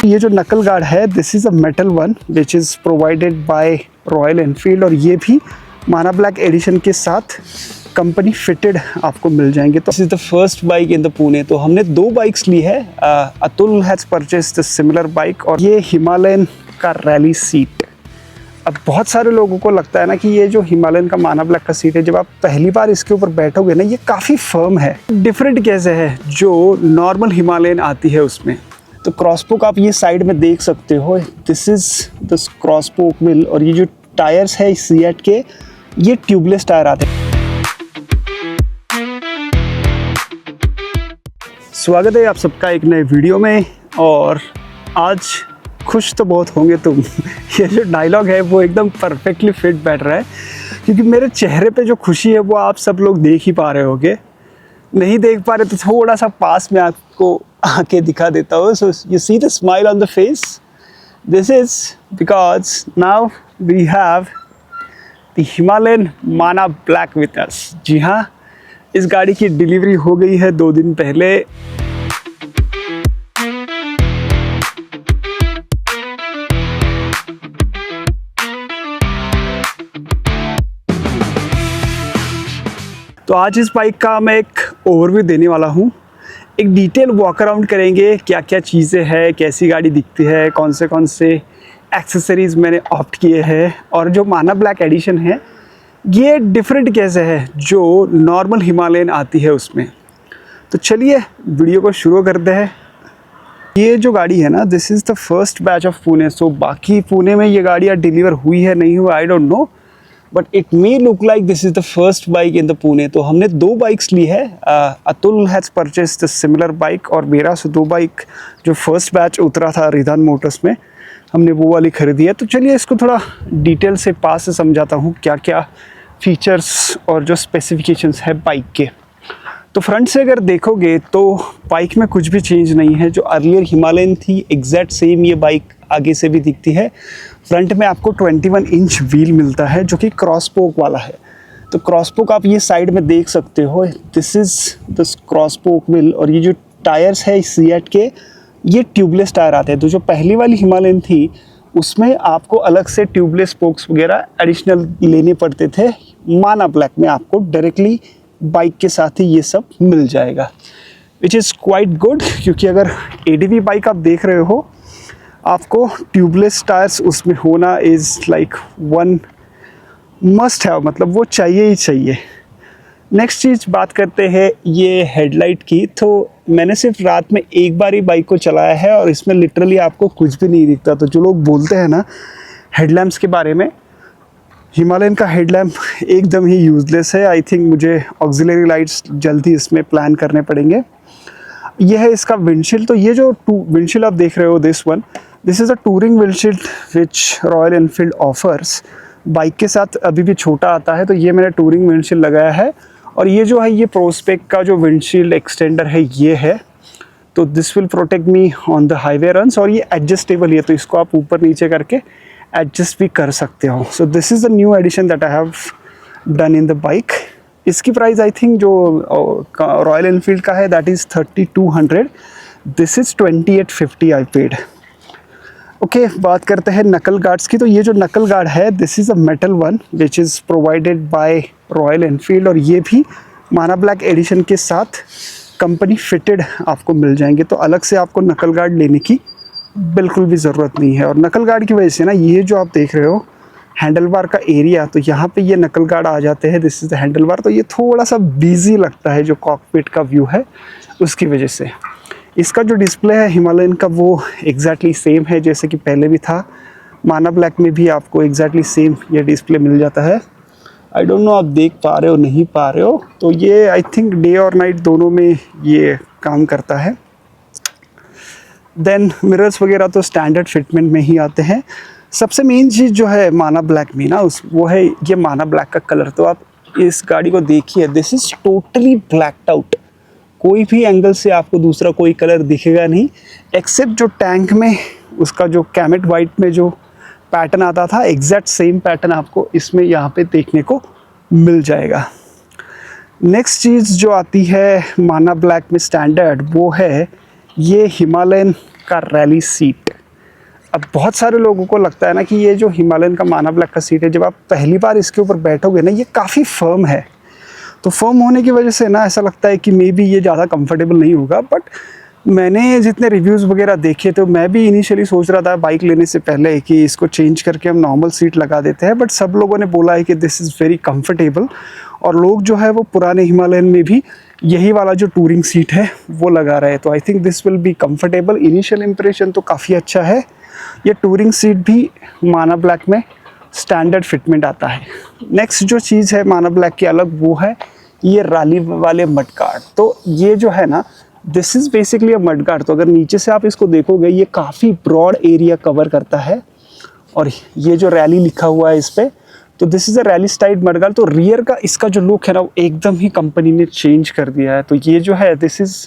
ये जो नकल गार्ड है this is a metal one which is provided by royal Enfield, और ये भी माना ब्लैक एडिशन के साथ कंपनी फिटेड आपको मिल जाएंगे। तो this is the first bike in the Pune. तो हमने 2 बाइक्स ली है। Atul has purchased the similar bike, और ये हिमालयन का रैली सीट। अब बहुत सारे लोगों को लगता है ना कि ये जो हिमालयन का माना ब्लैक का सीट है, जब आप पहली बार इसके ऊपर बैठोगे ना, ये काफ़ी फर्म है। डिफरेंट कैसे है जो नॉर्मल हिमालयन आती है उसमें। तो क्रॉसपोक आप ये साइड में देख सकते हो, दिस इज़ द क्रॉसपोक व्हील, और ये जो टायर्स है सीएट के, ये ट्यूबलेस टायर आते हैं। स्वागत है आप सबका एक नए वीडियो में, और आज खुश तो बहुत होंगे तुम। ये जो डायलॉग है वो एकदम परफेक्टली फिट बैठ रहा है, क्योंकि मेरे चेहरे पे जो खुशी है वो आप सब लोग देख ही पा रहे होगे। नहीं देख पा रहे तो थोड़ा सा पास में आपको आके दिखा देता हूँ। So you see the smile on the face, this is because now we have the Himalayan Mana black with us. जी हाँ, इस गाड़ी की डिलीवरी हो गई है 2 दिन पहले। तो आज इस बाइक का मैं एक ओवरव्यू देने वाला हूँ। एक डिटेल वॉक अराउंड करेंगे, क्या क्या चीज़ें हैं, कैसी गाड़ी दिखती है, कौन से एक्सेसरीज़ मैंने ऑप्ट किए हैं, और जो माना ब्लैक एडिशन है ये डिफरेंट कैसे है जो नॉर्मल हिमालयन आती है उसमें। तो चलिए वीडियो को शुरू करते हैं। ये जो गाड़ी है ना, this is the first batch of Pune. So बाकी पुणे में ये गाड़ियाँ डिलीवर हुई है नहीं हुआ I don't know, but it may look like this is the first bike in the Pune. तो हमने 2 बाइक्स ली है। Atul has purchased the similar bike, और मेरा से 2 बाइक जो फर्स्ट बैच उतरा था रिधान मोटर्स में, हमने वो वाली खरीदी है। तो चलिए इसको थोड़ा डिटेल से पास से समझाता हूँ क्या क्या फीचर्स और जो स्पेसिफिकेशंस है बाइक के। तो फ्रंट से अगर देखोगे तो बाइक में कुछ भी चेंज नहीं है। जो अर्लियर हिमालयन थी एग्जैक्ट सेम ये बाइक आगे से भी दिखती है। फ्रंट में आपको 21 इंच व्हील मिलता है जो कि क्रॉसपोक वाला है। तो क्रॉसपोक आप ये साइड में देख सकते हो, दिस इज़ द क्रॉसपोक व्हील, और ये जो टायर्स है सीएट के, ये ट्यूबलेस टायर आते हैं। तो जो पहली वाली हिमालयन थी उसमें आपको अलग से ट्यूबलेस स्पोक्स वगैरह एडिशनल लेने पड़ते थे। माना ब्लैक में आपको डायरेक्टली बाइक के साथ ही ये सब मिल जाएगा, विच इज़ क्वाइट गुड। क्योंकि अगर एडीवी बाइक आप देख रहे हो, आपको ट्यूबलेस टायर्स उसमें होना is like one must have, मतलब वो चाहिए ही चाहिए। नेक्स्ट चीज़ बात करते हैं ये हेडलाइट की। तो मैंने सिर्फ रात में एक बार ही बाइक को चलाया है, और इसमें लिटरली आपको कुछ भी नहीं दिखता। तो जो लोग बोलते हैं ना हेडलैम्प्स के बारे में, हिमालयन का हेडलैम्प एकदम ही यूज़लेस है। आई थिंक मुझे ऑक्सिलरी लाइट्स जल्दी इसमें प्लान करने पड़ेंगे। यह है इसका विंडशील्ड। तो ये जो विंडशील्ड आप देख रहे हो, this is a touring windshield which royal Enfield offers. Bike के साथ अभी भी छोटा आता है, तो ये मैंने टूरिंग विंडशील्ड लगाया है। और ये जो है ये प्रोस्पेक का जो विंडशील्ड एक्सटेंडर है ये है। तो this will protect me on the highway runs, और ये एडजस्टेबल है, तो इसको आप ऊपर नीचे करके एडजस्ट भी कर सकते हो। So this is the new edition that I have done in the bike. इसकी प्राइस आई थिंक जो रॉयल एनफील्ड का है that is 3200, this is 2850 I paid. Okay, बात करते हैं नकल गार्ड्स की। तो ये जो नकल गार्ड है this is a metal one which is provided by royal Enfield, और ये भी माना ब्लैक एडिशन के साथ कंपनी फिटेड आपको मिल जाएंगे। तो अलग से आपको नकल गार्ड लेने की बिल्कुल भी ज़रूरत नहीं है। और नकल गार्ड की वजह से ना, ये जो आप देख रहे हो हैंडल बार का एरिया, तो यहाँ पे ये नकल गार्ड आ जाते हैं, this is the handle bar. तो ये थोड़ा सा बिजी लगता है जो कॉकपिट का व्यू है उसकी वजह से। इसका जो डिस्प्ले है हिमालयन का वो एग्जैक्टली सेम है जैसे कि पहले भी था। माना ब्लैक में भी आपको एग्जैक्टली सेम ये डिस्प्ले मिल जाता है। आई डोंट नो आप देख पा रहे हो नहीं पा रहे हो। तो ये आई थिंक डे और नाइट दोनों में ये काम करता है। देन मिरर्स वगैरह तो स्टैंडर्ड फिटमेंट में ही आते हैं। सबसे मेन चीज़ जो है माना ब्लैक में ना वो है ये माना ब्लैक का कलर। तो आप इस गाड़ी को देखिए, this is totally blacked out. कोई भी एंगल से आपको दूसरा कोई कलर दिखेगा नहीं, एक्सेप्ट जो टैंक में उसका जो कैमेट वाइट में जो पैटर्न आता था, एग्जैक्ट सेम पैटर्न आपको इसमें यहाँ पे देखने को मिल जाएगा। नेक्स्ट चीज़ जो आती है माना ब्लैक में स्टैंडर्ड, वो है ये हिमालयन का रैली सीट। अब बहुत सारे लोगों को लगता है ना कि ये जो हिमालयन का माना ब्लैक का सीट है, जब आप पहली बार इसके ऊपर बैठोगे ना, ये काफ़ी फर्म है। तो फर्म होने की वजह से ना ऐसा लगता है कि मे बी ये ज़्यादा कंफर्टेबल नहीं होगा। बट मैंने जितने रिव्यूज़ वगैरह देखे तो मैं भी इनिशियली सोच रहा था बाइक लेने से पहले कि इसको चेंज करके हम नॉर्मल सीट लगा देते हैं, बट सब लोगों ने बोला है कि दिस इज़ वेरी कंफर्टेबल। और लोग जो है वो पुराने हिमालयन में भी यही वाला जो टूरिंग सीट है वो लगा रहे हैं। तो I think this will be comfortable. Initial impression तो काफ़ी अच्छा है। ये टूरिंग सीट भी माना ब्लैक में स्टैंडर्ड फिटमेंट आता है। नेक्स्ट जो चीज़ है माना ब्लैक की अलग, वो है ये रैली वाले मड गार्ड। तो ये जो है ना, this is basically a mud guard. तो अगर नीचे से आप इसको देखोगे, ये काफ़ी ब्रॉड एरिया कवर करता है। और ये जो रैली लिखा हुआ है इस पर, तो this is a rally style mud guard. तो रियर का इसका जो लुक है ना, वो एकदम ही कंपनी ने चेंज कर दिया है। तो ये जो है, this is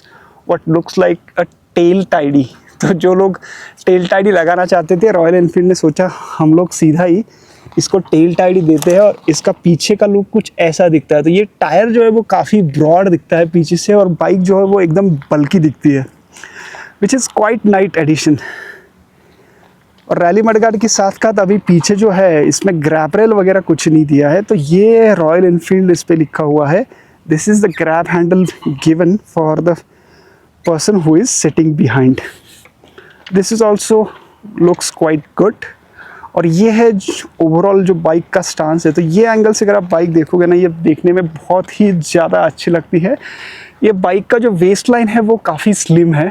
what looks like a tail tidy. तो जो लोग टेल टाइडी लगाना चाहते थे, रॉयल एनफील्ड ने सोचा हम लोग सीधा ही इसको टेल टाइडी देते हैं और इसका पीछे का लुक कुछ ऐसा दिखता है। तो ये टायर जो है वो काफ़ी ब्रॉड दिखता है पीछे से, और बाइक जो है वो एकदम बल्कि दिखती है, which is quite night addition. और रैली मडगार्ड के साथ साथ अभी पीछे जो है इसमें ग्रैब रेल वगैरह कुछ नहीं दिया है। तो ये रॉयल एनफील्ड इस पर लिखा हुआ है, this is the grab handle given for the person who is sitting behind. This is also looks quite good. और ये है ओवरऑल जो बाइक का स्टांस है। तो ये एंगल से अगर आप बाइक देखोगे ना, ये देखने में बहुत ही ज़्यादा अच्छी लगती है। ये बाइक का जो वेस्ट लाइन है वो काफ़ी स्लिम है,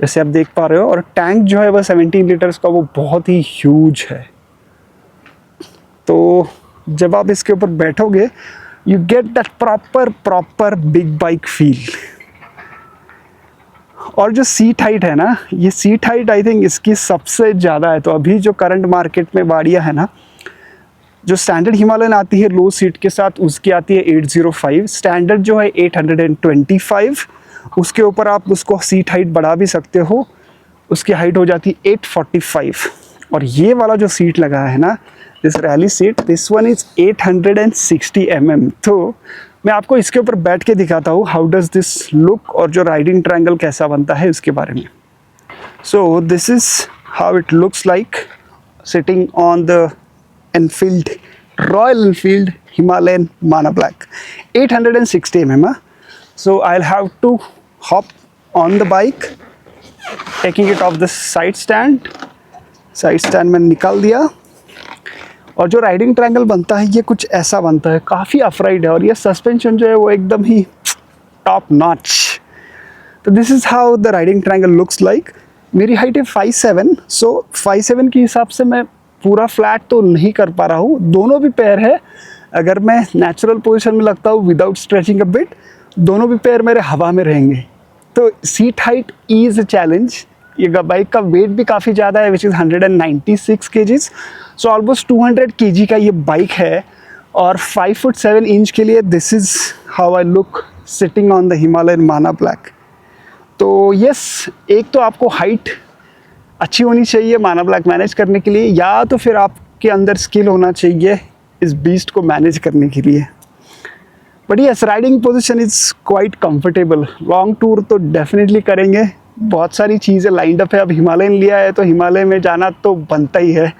जैसे आप देख पा रहे हो। और टैंक जो है वह 17 लीटर्स का, वो बहुत ही ह्यूज है। तो जब आप इसके ऊपर बैठोगे, you get that proper big bike feel. और जो सीट हाइट है ना, ये सीट हाइट आई थिंक इसकी सबसे ज़्यादा है। तो अभी जो करंट मार्केट में गाड़ियाँ है ना, जो स्टैंडर्ड हिमालयन आती है लो सीट के साथ, उसकी आती है 805, स्टैंडर्ड जो है 825। उसके ऊपर आप उसको सीट हाइट बढ़ा भी सकते हो, उसकी हाइट हो जाती है 845। और ये वाला जो सीट लगा है ना, this rally seat, this one is 860 mm। तो मैं आपको इसके ऊपर बैठ के दिखाता हूँ हाउ डज दिस लुक, और जो राइडिंग ट्रायंगल कैसा बनता है उसके बारे में। सो this is how it looks like sitting on the Enfield, royal Enfield Himalayan Mana black, 860 mm। So I'll have to hop on the bike, taking it off the side stand मैंने निकाल दिया। और जो राइडिंग ट्रायंगल बनता है ये कुछ ऐसा बनता है, काफ़ी अफराइड है। और ये सस्पेंशन जो है वो एकदम ही टॉप नॉच। तो this is how the riding triangle looks like. मेरी हाइट है 5'7", सो 5'7" के हिसाब से मैं पूरा फ्लैट तो नहीं कर पा रहा हूँ। दोनों भी पैर है, अगर मैं नेचुरल पोजिशन में लगता हूँ विदाउट स्ट्रेचिंग अ बिट, दोनों भी पैर मेरे हवा में रहेंगे। तो seat height is a challenge. ये बाइक का वेट भी काफ़ी ज़्यादा है, which is 196 kgs, so almost 200 kg का ये बाइक है। और 5'7" के लिए this is how I look sitting on the Himalayan Mana black. तो यस, एक तो आपको हाइट अच्छी होनी चाहिए माना ब्लैक मैनेज करने के लिए, या तो फिर आपके अंदर स्किल होना चाहिए इस बीस्ट को मैनेज करने के लिए। But yes, riding position is quite comfortable. Long tour तो डेफिनेटली करेंगे, बहुत सारी चीज़ें लाइंड अप है। अब हिमालयन लिया है तो हिमालय में जाना तो बनता ही है,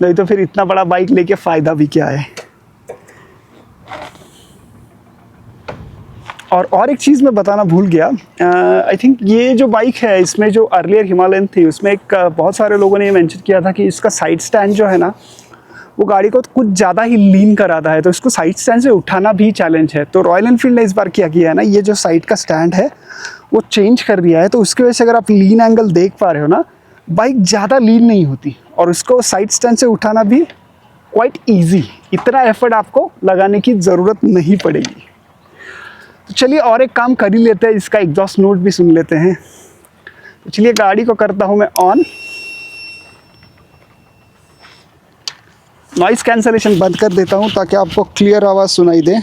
नहीं तो फिर इतना बड़ा बाइक लेके फ़ायदा भी क्या है। और एक चीज़ मैं बताना भूल गया, आई थिंक ये जो बाइक है इसमें जो अर्लियर हिमालयन थी उसमें एक बहुत सारे लोगों ने ये मेंशन किया था कि इसका साइड स्टैंड जो है ना, वो गाड़ी को कुछ ज़्यादा ही लीन कराता है। तो इसको साइड स्टैंड से उठाना भी चैलेंज है। तो रॉयल एनफील्ड ने इस बार क्या किया है ना, ये जो साइड का स्टैंड है वो चेंज कर दिया है। तो उसकी वजह से अगर आप लीन एंगल देख पा रहे हो ना, बाइक ज़्यादा लीन नहीं होती और उसको साइड स्टैंड से उठाना भी क्वाइट ईजी। इतना एफर्ट आपको लगाने की ज़रूरत नहीं पड़ेगी। तो चलिए और एक काम कर ही लेते हैं, इसका एग्जॉस्ट नोट भी सुन लेते हैं। तो चलिए गाड़ी को करता हूँ मैं ऑन, नॉइज़ कैंसलेशन बंद कर देता हूँ ताकि आपको क्लियर आवाज़ सुनाई दे।